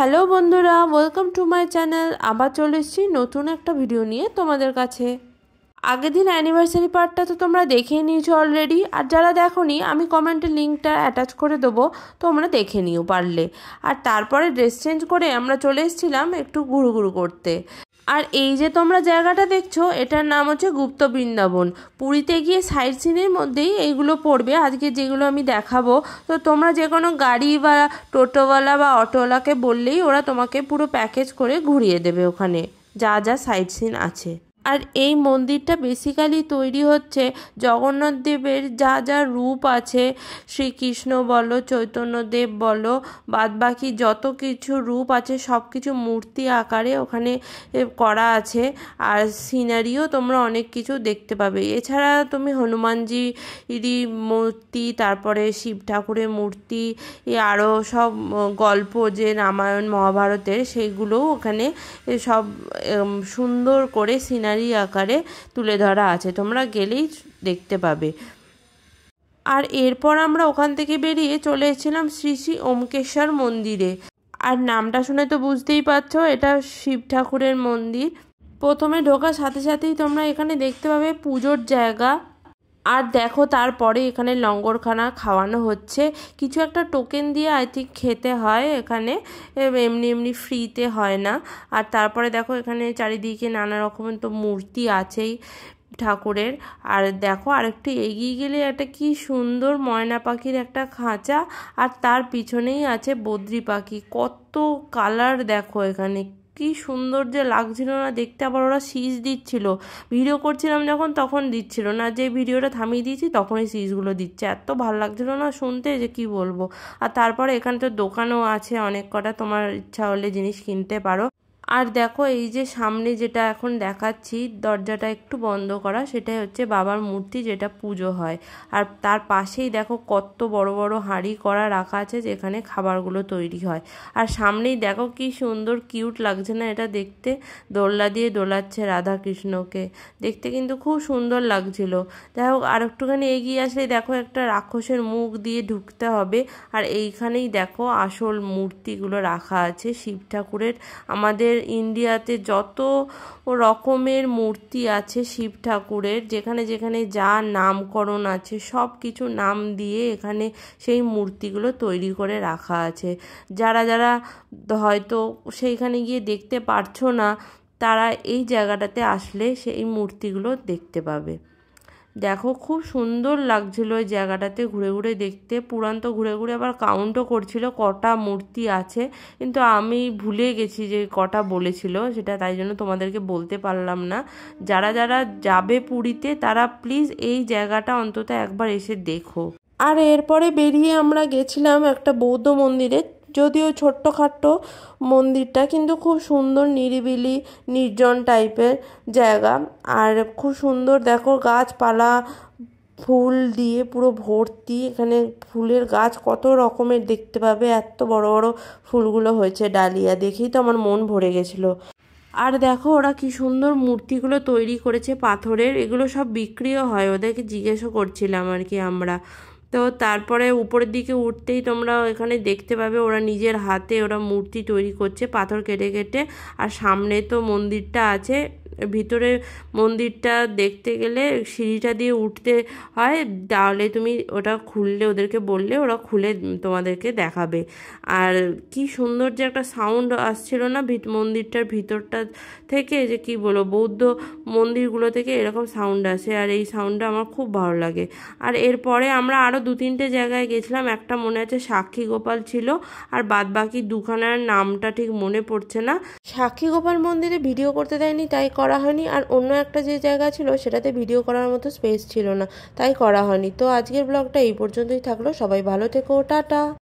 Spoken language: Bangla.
হ্যালো বন্ধুরা, ওয়েলকাম টু মাই চ্যানেল। আবার চলে এসেছি নতুন একটা ভিডিও নিয়ে তোমাদের কাছে। আগের দিন অ্যানিভার্সারি পার্টটা তো তোমরা দেখেই নিয়েছো অলরেডি, আর যারা দেখোনি আমি কমেন্টে লিঙ্কটা অ্যাটাচ করে দেবো, তোমরা দেখে নিও পারলে। আর তারপরে ড্রেস চেঞ্জ করে আমরা চলে এসেছিলাম একটু ঘুরু করতে। আর এই যে তোমরা জায়গাটা দেখছো, এটার নাম হচ্ছে গুপ্ত বৃন্দাবন। পুরীতে গিয়ে সাইট সিনের মধ্যেই এইগুলো পড়বে আজকে যেগুলো আমি দেখাবো। তো তোমরা যে কোনো গাড়ি বা টোটোওয়ালা বা অটোওয়ালাকে বললেই ওরা তোমাকে পুরো প্যাকেজ করে ঘুরিয়ে দেবে ওখানে যা যা সাইট সিন আছে। আর এই মন্দিরটা বেসিক্যালি তৈরি হচ্ছে জগন্নাথ দেবের যা যা রূপ আছে, শ্রীকৃষ্ণ বলো, চৈতন্যদেব বলো, বাদবাকি যত কিছু রূপ আছে সব কিছু মূর্তি আকারে ওখানে করা আছে। আর সিনারিও তোমরা অনেক কিছু দেখতে পাবে। এছাড়া তুমি হনুমানজিরই মূর্তি, তারপরে শিব ঠাকুরের মূর্তি, আরও সব গল্প যে রামায়ণ মহাভারতের সেইগুলোও ওখানে সব সুন্দর করে সিনারি আকারে তুলে ধরা আছে, তোমরা গেলেই দেখতে পাবে। আর এরপর আমরা ওখান থেকে বেরিয়ে চলে এসেছিলাম শ্রী শ্রী ওমকেশ্বর মন্দিরে। আর নামটা শুনে তো বুঝতেই পারছো এটা শিব ঠাকুরের মন্দির। প্রথমে ঢোকার সাথে সাথেই তোমরা এখানে দেখতে পাবে পুজোর জায়গা। আর দেখো তারপরে এখানে লঙ্গরখানা খাওয়ানো হচ্ছে, কিছু একটা টোকেন দিয়ে আই থিঙ্ক খেতে হয় এখানে, এমনি এমনি ফ্রিতে হয় না। আর তারপরে দেখো এখানে চারিদিকে নানা রকমের তো মূর্তি আছেই ঠাকুরের। আর দেখো আরেকটু এগিয়ে গেলে একটা কি সুন্দর ময়না পাখির একটা খাঁচা, আর তার পিছনেই আছে বদ্রি পাখি। কত কালার দেখো এখানে, কি সুন্দর যে লাগছিল না দেখতে। আবার ওরা শীষ দিচ্ছিল, ভিডিও করছিলাম যখন তখন দিচ্ছিল না, যে ভিডিওটা থামিয়ে দিয়েছি তখনই শীষগুলো দিচ্ছে। এত ভালো লাগছিল না শুনতে যে কি বলবো। আর তারপরে এখানে তো দোকানও আছে অনেক কটা, তোমার ইচ্ছা হলে জিনিস কিনতে পারো। আর দেখো এই যে সামনে যেটা এখন দেখাচ্ছি, দরজাটা একটু বন্ধ করা, সেটাই হচ্ছে বাবার মূর্তি যেটা পুজো হয়। আর তার পাশেই দেখো কত বড় বড় হাঁড়ি করা রাখা আছে যেখানে খাবারগুলো তৈরি হয়। আর সামনেই দেখো কি সুন্দর কিউট লাগছে না এটা দেখতে, দোলনা দিয়ে দোলাচ্ছে রাধা কৃষ্ণকে, দেখতে কিন্তু খুব সুন্দর লাগছিল। যাই হোক আর একটুখানি এগিয়ে আসলে দেখো একটা রাক্ষসের মুখ দিয়ে ঢুকতে হবে। আর এইখানেই দেখো আসল মূর্তিগুলো রাখা আছে শিব ঠাকুরের। আমাদের ইন্ডিয়াতে যত রকমের মূর্তি আছে শিব ঠাকুরের, যেখানে যেখানে যা নামকরণ আছে সব কিছু নাম দিয়ে এখানে সেই মূর্তিগুলো তৈরি করে রাখা আছে। যারা যারা হয়তো সেইখানে গিয়ে দেখতে পারছো না, তারা এই জায়গাটাতে আসলে সেই মূর্তিগুলো দেখতে পাবে। দেখো খুব সুন্দর লাগছিল ওই জায়গাটাতে ঘুরে ঘুরে দেখতে। পুরাণ তো ঘুরে ঘুরে আবার কাউন্টও করছিল কটা মূর্তি আছে, কিন্তু আমি ভুলে গেছি যে কটা বলেছিল সেটা, তাই জন্য তোমাদেরকে বলতে পারলাম না। যারা যারা যাবে পুরীতে তারা প্লিজ এই জায়গাটা অন্তত একবার এসে দেখো। আর এরপরে বেরিয়ে আমরা গেছিলাম একটা বৌদ্ধ মন্দিরে, যদিও ছোট্টখাট্টো মন্দিরটা, কিন্তু খুব সুন্দর নিরিবিলি নির্জন টাইপের জায়গা। আর খুব সুন্দর দেখো গাছপালা ফুল দিয়ে পুরো ভর্তি, এখানে ফুলের গাছ কত রকমের দেখতে পাবে, এত বড় বড় ফুলগুলো হয়েছে ডালিয়া, দেখেই তো আমার মন ভরে গেছিলো। আর দেখো ওরা কি সুন্দর মূর্তিগুলো তৈরি করেছে পাথরের, এগুলো সব বিক্রিও হয়, ওদেরকে জিজ্ঞেসও করছিলাম আর কি আমরা। তো তারপরে উপরের দিকে উঠতেই তোমরা এখানে দেখতে পাবে ওরা নিজের হাতে ওরা মূর্তি তৈরি করছে পাথর কেটে কেটে। আর সামনে তো মন্দিরটা আছে, ভিতরে মন্দিরটা দেখতে গেলে সিঁড়িটা দিয়ে উঠতে হয়, তাহলে তুমি ওটা খুললে ওদেরকে বললে ওরা খুলে তোমাদেরকে দেখাবে। আর কি সুন্দর যে একটা সাউন্ড আসছিল না মন্দিরটার ভিতরটা থেকে, যে কি বলবো, বৌদ্ধ মন্দিরগুলো থেকে এরকম সাউন্ড আসে, আর এই সাউন্ডটা আমার খুব ভালো লাগে। আর এরপরে আমরা আরও 2-3টে জায়গায় গেছিলাম, একটা মনে আছে সাক্ষী গোপাল ছিল, আর বাদবাকি দুখানার নামটা ঠিক মনে পড়ছে না। সাক্ষী গোপাল মন্দিরে ভিডিও করতে দেয়নি তাই করা হয়নি, আর অন্য একটা যে জায়গা ছিল সেটাতে ভিডিও করার মতো স্পেস ছিল না তাই করা হয়নি। তো আজকের ব্লগটা এই পর্যন্তই থাকলো, সবাই ভালো থেকো, টাটা।